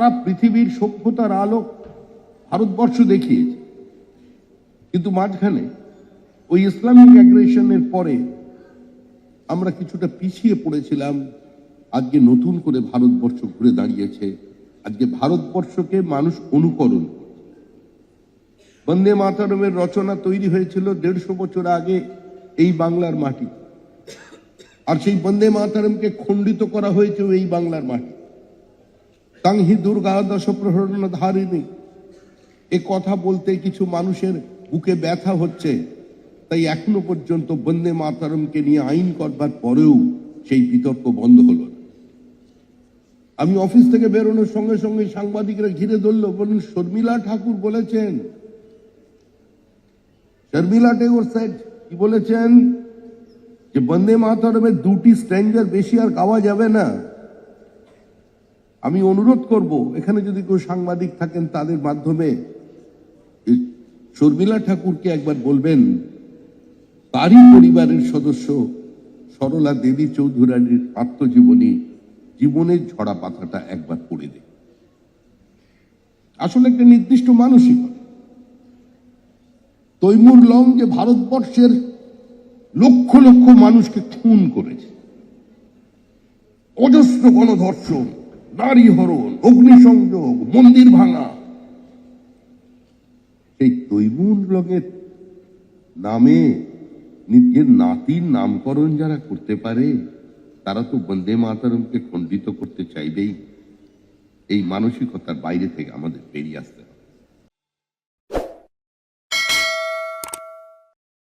সারা পৃথিবীর সভ্যতার আলোক ভারতবর্ষ দেখিয়েছে, কিন্তু মাঝখানে ওই ইসলামিক অ্যাগ্রেশনের পরে আমরা কিছুটা পিছিয়ে পড়েছিলাম। আজকে নতুন করে ভারতবর্ষ ঘুরে দাঁড়িয়েছে। আজকে ভারতবর্ষকে মানুষ অনুকরণ। বন্দে মাতরমের রচনা তৈরি হয়েছিল 150 বছর আগে এই বাংলার মাটি, আর সেই বন্দে মাতরমকে খণ্ডিত করা হয়েছে এই বাংলার মাটি। তাংহি দুর্গা দশ প্রহরণ ধারিণী, এ কথা বলতে কিছু মানুষের বুকে ব্যথা হচ্ছে। তাই এখনো পর্যন্ত বন্দে মাতরমকে নিয়ে আইন করবার পরেও সেই বিতর্ক বন্ধ হলো না। আমি অফিস থেকে বেরোনোর সঙ্গে সঙ্গে সাংবাদিকরা ঘিরে ধরল, বলুন শর্মিলা ঠাকুর বলেছেন, শর্মিলা ঠাকুর স্যার কি বলেছেন যে বন্দে মাতরমের 2টি স্ট্যাঞ্জার বেশি আর গাওয়া যাবে না। আমি অনুরোধ করব, এখানে যদি কেউ সাংবাদিক থাকেন তাদের মাধ্যমে শর্মিলা ঠাকুরকে একবার বলবেন তারই পরিবারের সদস্য সরলা দেবী চৌধুরানীর আত্মজীবনী জীবনের ঝরা পাতাটা একবার পড়ে দেয়। আসলে একটা নির্দিষ্ট মানসিকতা। তৈমুর লং যে ভারতবর্ষের লক্ষ লক্ষ মানুষকে খুন করেছে, অজস্র গণধর্ষণ, নারী হরণ, অগ্নিসংযোগ, মন্দির ভাঙা, সেই তৈমুর লগের নামে নিজের নাতির নামকরণ যারা করতে পারে তারা তো বন্দে মাতরমকে খণ্ডিত করতে চাইবেই। এই মানসিকতার বাইরে থেকে আমাদের বেরিয়ে আসতে